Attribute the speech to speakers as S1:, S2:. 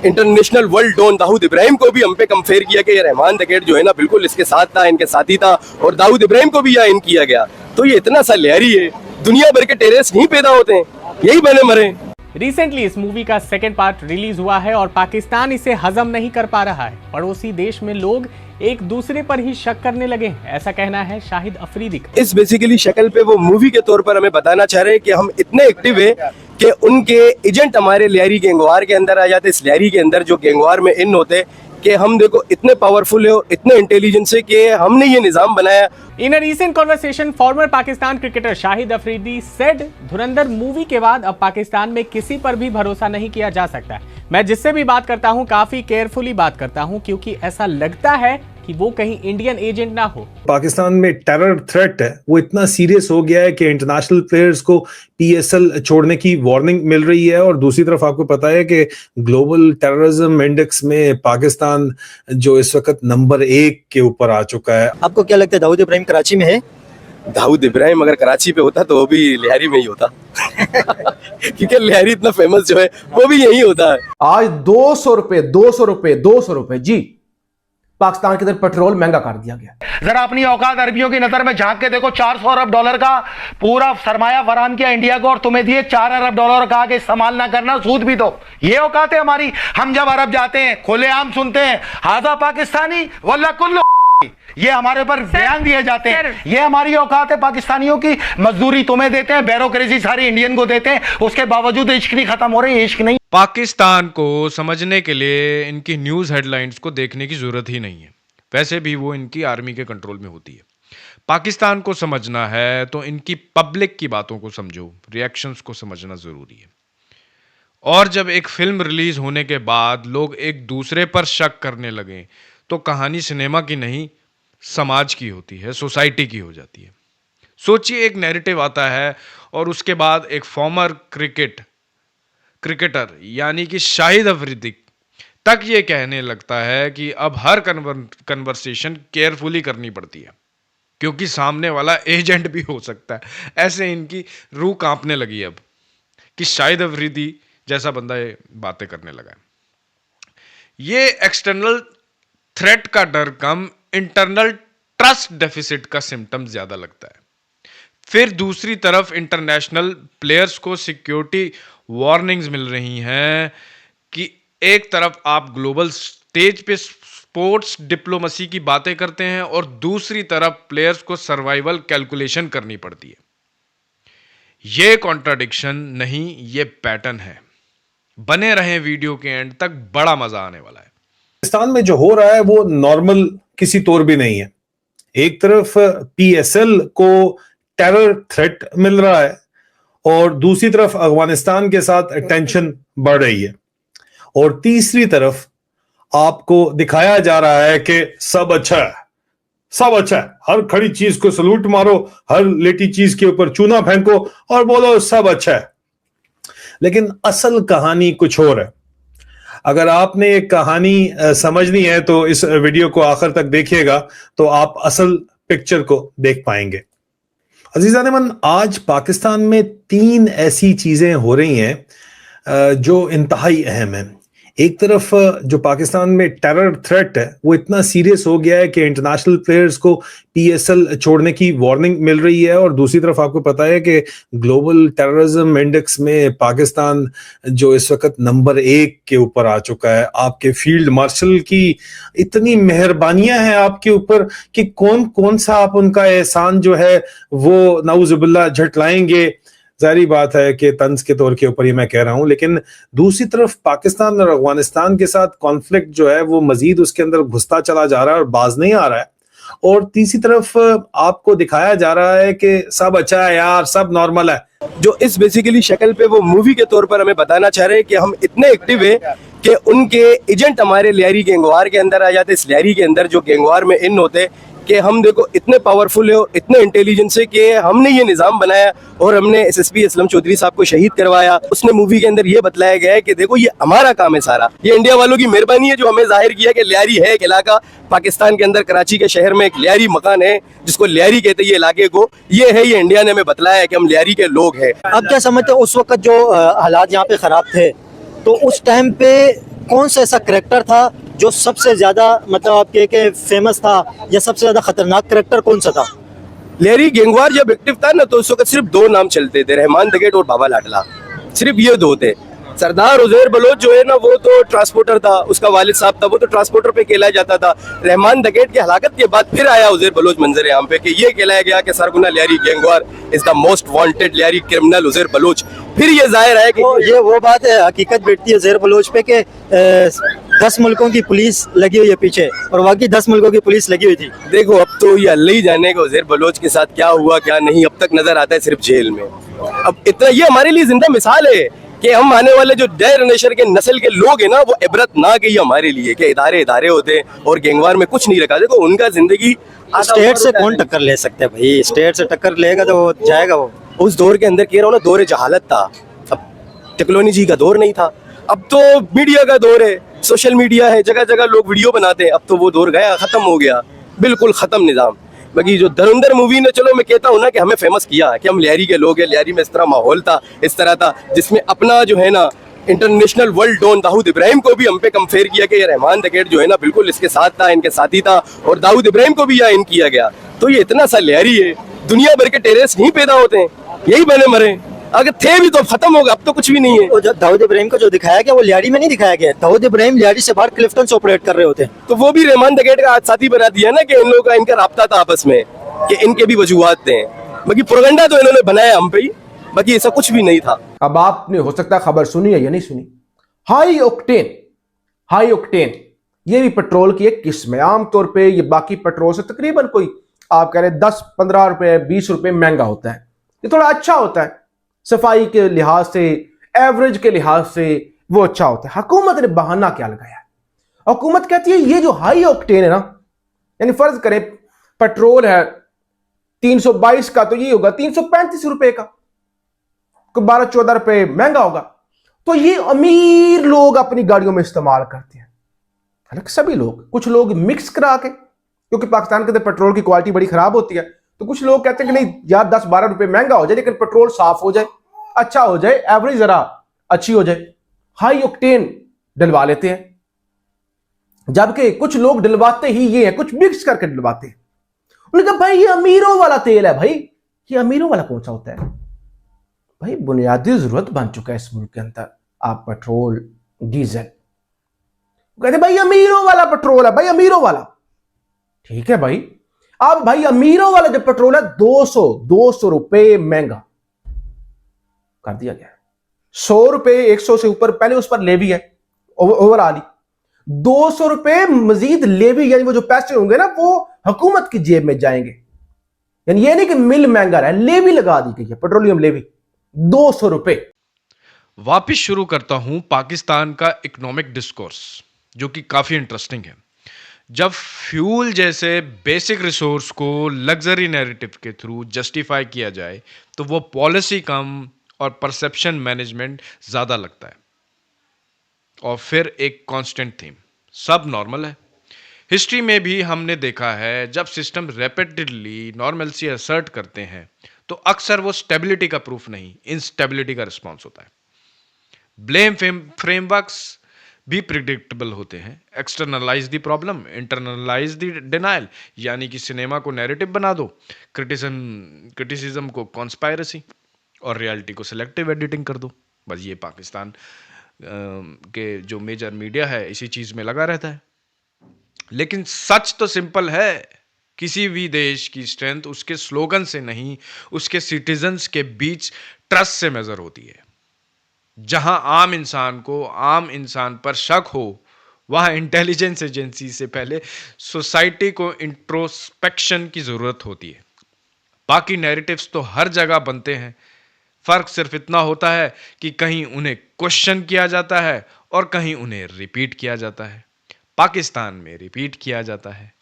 S1: International world don Dawood Ibrahim को भी हम पे कंपेयर किया कि ये रहमान दकेट जो है ना बिल्कुल इसके साथ था, इनके साथी था, और दाऊद इब्राहिम को भी यहाँ इन किया गया। तो ये इतना सा लिहारी है, दुनिया भर के टेररिस्ट नहीं पैदा होते हैं, यही बने मरे।
S2: रिसेंटली इस मूवी का सेकंड पार्ट रिलीज हुआ है और पाकिस्तान इसे हजम नहीं कर पा रहा है। पड़ोसी देश में लोग एक दूसरे पर ही शक करने लगे हैं, ऐसा कहना है शाहिद अफरीदी का।
S1: इस बेसिकली शक्ल पे वो मूवी के तौर पर हमें बताना चाह रहे हैं कि हम इतने एक्टिव है कि उनके एजेंट हमारे लियारी गैंगवार के अंदर आ जाते। इस लियारी के अंदर जो गैंगवार में इन होते कि हम देखो इतने पावरफुल है और इतने इंटेलिजेंस है कि हमने ये निजाम बनाया।
S2: In a recent conversation former Pakistan cricketer Shahid Afridi said, Dhurandhar movie के बाद अब पाकिस्तान में किसी पर भी भरोसा नहीं किया जा सकता। मैं जिससे भी बात करता हूं काफी केयरफुली बात करता हूं क्योंकि ऐसा लगता है कि वो कहीं इंडियन एजेंट ना हो।
S3: पाकिस्तान में टेरर थ्रेट है वो इतना सीरियस हो गया है कि इंटरनेशनल प्लेयर्स को पीएसएल छोड़ने की वार्निंग मिल रही है। और दूसरी तरफ आपको पता है कि ग्लोबल टेररिज्म इंडेक्स में पाकिस्तान जो इस वक्त नंबर 1 के ऊपर आ चुका है।
S4: आपको क्या लगता है दाऊद इब्राहिम कराची में है?
S1: दाऊद इब्राहिम अगर कराची पे होता तो वो भी लिहारी में ही होता क्योंकि लिहारी इतना फेमस जो है वो भी यही होता है।
S5: आज 200 रुपए जी पाकिस्तान के अंदर पेट्रोल महंगा कर दिया गया।
S6: जरा अपनी औकात अरबियों की नजर में झांक के देखो, 400 अरब डॉलर का पूरा सरमाया फराम किया इंडिया को और तुम्हें दिए 4 अरब डॉलर, कहा कि इस्तेमाल ना करना, सूद भी दो। ये औकात है हमारी। हम जब अरब जाते हैं खुलेआम सुनते हैं हाजा पाकिस्तानी वल्ला कुल्लू, ये हमारे ऊपर बयान दिए जाते हैं। ये हमारी औकात है पाकिस्तानियों की। मजदूरी तुम्हें देते हैं, बैरोक्रेसी सारी इंडियन को देते हैं, उसके बावजूद इश्क नहीं खत्म हो रही। इश्क नहीं।
S7: पाकिस्तान को समझने के लिए इनकी न्यूज़ हेडलाइंस को देखने की ज़रूरत ही नहीं है, वैसे भी वो इनकी आर्मी के कंट्रोल में होती है। पाकिस्तान को समझना है तो इनकी पब्लिक की बातों को समझो, रिएक्शंस को समझना ज़रूरी है। और जब एक फिल्म रिलीज होने के बाद लोग एक दूसरे पर शक करने लगें तो कहानी सिनेमा की नहीं समाज की होती है, सोसाइटी की हो जाती है। सोचिए, एक नैरेटिव आता है और उसके बाद एक फॉर्मर क्रिकेटर यानी कि शाहिद अफरीदी तक ये कहने लगता है कि अब हर कन्वर्सेशन केयरफुली करनी पड़ती है क्योंकि सामने वाला एजेंट भी हो सकता है। ऐसे इनकी रूह कांपने लगी अब कि शाहिद अफरीदी जैसा बंदा ये बातें करने लगा है। ये एक्सटर्नल थ्रेट का डर कम इंटरनल ट्रस्ट डेफिसिट का सिम्टम ज्यादा लगता है। फिर दूसरी तरफ इंटरनेशनल प्लेयर्स को सिक्योरिटी वार्निंग्स मिल रही हैं कि एक तरफ आप ग्लोबल स्टेज पे स्पोर्ट्स डिप्लोमेसी की बातें करते हैं और दूसरी तरफ प्लेयर्स को सर्वाइवल कैलकुलेशन करनी पड़ती है। यह कॉन्ट्राडिक्शन नहीं, ये पैटर्न है। बने रहें वीडियो के एंड तक, बड़ा मजा आने वाला है।
S3: पाकिस्तान में जो हो रहा है वो नॉर्मल किसी तौर भी नहीं है। एक तरफ पीएसएल को टेरर थ्रेट मिल रहा है और दूसरी तरफ अफगानिस्तान के साथ टेंशन बढ़ रही है और तीसरी तरफ आपको दिखाया जा रहा है कि सब अच्छा है, सब अच्छा है। हर खड़ी चीज को सलूट मारो, हर लेटी चीज के ऊपर चूना फेंको और बोलो सब अच्छा है। लेकिन असल कहानी कुछ और है। अगर आपने एक कहानी समझनी है तो इस वीडियो को आखिर तक देखिएगा तो आप असल पिक्चर को देख पाएंगे। अजीज़ान, आज पाकिस्तान में 3 ऐसी चीजें हो रही हैं जो इंतहाई अहम हैं। एक तरफ जो पाकिस्तान में टेरर थ्रेट है वो इतना सीरियस हो गया है कि इंटरनेशनल प्लेयर्स को पीएसएल छोड़ने की वार्निंग मिल रही है। और दूसरी तरफ आपको पता है कि ग्लोबल टेररिज्म इंडेक्स में पाकिस्तान जो इस वक्त नंबर 1 के ऊपर आ चुका है। आपके फील्ड मार्शल की इतनी मेहरबानियां हैं आपके ऊपर कि कौन कौन सा आप उनका एहसान जो है वो नाउजुबिल्लाह झटलाएंगे। जारी बात है कि तंज के तौर के ऊपर ही मैं कह रहा हूं, लेकिन दूसरी तरफ पाकिस्तान और अफगानिस्तान के साथ कॉन्फ्लिक्ट जो है वो मजीद उसके अंदर घुसता चला जा रहा है और बाज नहीं आ रहा है। और तीसरी तरफ आपको दिखाया जा रहा है कि सब अच्छा है यार, सब नॉर्मल है।
S1: जो इस बेसिकली शक्ल पे वो मूवी के तौर पर हमें बताना चाह रहे हैं कि हम इतने एक्टिव है कि उनके एजेंट हमारे लियारी गैंगवार के अंदर आ जाते। इस लियारी के अंदर जो गैंगवार में इन होते कि हम देखो इतने पावरफुल है और इतने इंटेलिजेंस है कि हमने ये निज़ाम बनाया और हमने एसएसपी असलम चौधरी साहब को शहीद करवाया। उसने मूवी के अंदर ये बतलाया गया है कि देखो ये हमारा काम है सारा, ये इंडिया वालों की मेहरबानी है जो हमें जाहिर किया कि लियारी है एक इलाका पाकिस्तान के अंदर, कराची के शहर में एक लियारी मकान है जिसको लियारी कहते हैं। ये इलाके को ये है, ये इंडिया ने हमें बतलाया है कि हम लियारी के लोग हैं।
S4: अब क्या समझते हैं उस वक्त जो हालात यहाँ पे खराब थे तो उस टाइम पे कौन सा ऐसा करेक्टर था जो सबसे ज्यादा मतलब आपके के फेमस था, या सबसे ज्यादा खतरनाक करेक्टर कौन सा था?
S1: लहरी गैंगवार जब एक्टिव था ना, तो उस वक्त सिर्फ दो नाम चलते थे, रहमान दगेट और बाबा लाडला। सिर्फ ये दो थे। सरदार उजैर बलोच जो है ना, वो तो ट्रांसपोर्टर था, उसका वालिद साहब था, वो तो ट्रांसपोर्टर पे कहलाया जाता था। रहमान दगेट की हलाकत के बाद फिर आया उजैर बलोच मंजर आम पे कि ये कहलाया गया कि सरगुना Lyari gang war is the most wanted Lyari criminal Uzair Baloch. फिर ये जाहिर है कि
S4: तो ये वो बात है, हकीकत बैठती है उजैर बलोच पे कि 10 मुल्कों की पुलिस लगी हुई है पीछे, और बाकी 10 मुल्कों की पुलिस लगी हुई थी।
S1: देखो, अब तो ये अल्लाह ही जाने का उजैर बलोच के साथ क्या हुआ क्या नहीं, अब तक नजर आता है सिर्फ जेल में। अब इतना ये हमारे लिए जिंदा मिसाल है कि हम आने वाले जो नशर के नस्ल के लोग हैं ना, वो इबरत ना कि हमारे लिए कि इदारे होते हैं और गैंगवार में कुछ नहीं रखा। देखो, उनका जिंदगी
S4: स्टेट से कौन टक्कर ले सकता है भाई? स्टेट से टक्कर लेगा तो वो जाएगा। वो
S1: उस दौर के अंदर कह रहा हूँ ना, दौर जहालत था। अब टेक्नोलॉजी का दौर नहीं था, अब तो मीडिया का दौर है, सोशल मीडिया है, जगह जगह लोग वीडियो बनाते हैं। अब तो वो दौर गया, खत्म हो गया, बिल्कुल खत्म निजाम। बाकी जो धुरंधर मूवी ने, चलो मैं कहता हूँ ना कि हमें फेमस किया कि हम लियारी के लोग हैं, लियारी में इस तरह माहौल था, इस तरह था, जिसमें अपना जो है ना international world don Dawood Ibrahim को भी हम पे कंपेयर किया कि ये रहमान दगेट जो है ना बिल्कुल इसके साथ था, इनके साथी था, और दाऊद इब्राहिम को भी यहाँ इन किया गया। तो ये इतना सा लियारी है, दुनिया भर के टेररिस्ट नहीं पैदा होते हैं, यही बने मरे। अगर थे भी तो खत्म होगा, अब तो कुछ भी नहीं है।
S4: वो जो दाऊद इब्राहिम को जो दिखाया गया वो लियारी में नहीं दिखाया गया। दाऊद इब्राहिम लियारी से बाहर क्लिफ्टन से ऑपरेट कर रहे होते हैं।
S1: तो वो भी रहमान दगेट का साथी बना दिया ना कि इन लोगों का इनका राब्ता था आपस में, कि इनके भी वजूहात थे। बाकी प्रोपेगेंडा तो इन्होंने बनाया हम पे ही, बाकी ऐसा कुछ भी नहीं था।
S5: अब आपने हो सकता है खबर सुनी है या नहीं सुनी, हाई ऑक्टेन ये भी पेट्रोल की एक किस्म है। आमतौर पे ये बाकी पेट्रोल से तकरीबन कोई आप कह रहे 10-15 रुपए 20 रुपए महंगा होता है। ये थोड़ा अच्छा होता है, सफाई के लिहाज से, एवरेज के लिहाज से वो अच्छा होता है। हुकूमत ने बहाना क्या लगाया? हुकूमत कहती है ये जो हाई ऑक्टेन है ना, यानी फर्ज करें पेट्रोल है 322 का, तो ये होगा 335 रुपए का, 12-14 रुपए महंगा होगा। तो ये अमीर लोग अपनी गाड़ियों में इस्तेमाल करते हैं, हालांकि सभी लोग, कुछ लोग मिक्स करा के, क्योंकि पाकिस्तान के अंदर पेट्रोल की क्वालिटी बड़ी खराब होती है, तो कुछ लोग कहते हैं कि नहीं यार 10-12 रुपए महंगा हो जाए लेकिन पेट्रोल साफ हो जाए, अच्छा हो जाए, एवरेज जरा अच्छी हो जाए, हाई ऑक्टेन डलवा लेते हैं। जबकि कुछ लोग डलवाते ही ये है, कुछ मिक्स करके डलवाते हैं। उन्होंने कहा भाई ये अमीरों वाला तेल है। भाई ये अमीरों वाला कौन सा होता है? भाई बुनियादी जरूरत बन चुका है इस मुल्क के अंदर आप पेट्रोल डीजल, कहते भाई अमीरों वाला पेट्रोल है, भाई अमीरों वाला। ठीक है भाई, अब भाई अमीरों वाला जो पेट्रोल है 200 रुपए महंगा कर दिया गया है। 100 रुपए 100 से ऊपर पहले उस पर लेवी है ओवरऑल ही, 200 रुपए मजीद लेवी, यानी वो जो पैसे होंगे ना वो हुकूमत की जेब में जाएंगे। यानी ये नहीं कि मिल महंगा है, लेवी लगा दी गई है, पेट्रोलियम लेवी 200 रुपए।
S7: वापिस शुरू करता हूं पाकिस्तान का इकोनॉमिक डिस्कोर्स, जो कि काफी इंटरेस्टिंग है। जब फ्यूल जैसे बेसिक रिसोर्स को लग्जरी नैरेटिव के थ्रू जस्टिफाई किया जाए तो वो पॉलिसी कम और परसेप्शन मैनेजमेंट ज़्यादा लगता है। और फिर एक कांस्टेंट थीम, सब नॉर्मल है। हिस्ट्री में भी हमने देखा है जब सिस्टम रैपिडली नॉर्मलसी असर्ट करते हैं तो अक्सर वो स्टेबिलिटी का प्रूफ नहीं, इंस्टेबिलिटी का रिस्पॉन्स होता है। ब्लेम फ्रेमवर्क्स भी प्रिडिक्टेबल होते हैं। Externalize the problem, internalize the denial, यानी कि सिनेमा को नैरेटिव बना दो, क्रिटिसिज्म को कॉन्स्पायरेसी और रियलिटी को सिलेक्टिव एडिटिंग कर दो। बस ये पाकिस्तान के जो मेजर मीडिया है इसी चीज में लगा रहता है। लेकिन सच तो सिंपल है, किसी भी देश की स्ट्रेंथ उसके स्लोगन से नहीं, उसके सिटीजन्स के बीच ट्रस्ट से मेजर होती है। जहां आम इंसान को आम इंसान पर शक हो, वहां इंटेलिजेंस एजेंसी से पहले सोसाइटी को इंट्रोस्पेक्शन की जरूरत होती है। बाकी नैरेटिव्स तो हर जगह बनते हैं, फर्क सिर्फ इतना होता है कि कहीं उन्हें क्वेश्चन किया जाता है और कहीं उन्हें रिपीट किया जाता है। पाकिस्तान में रिपीट किया जाता है।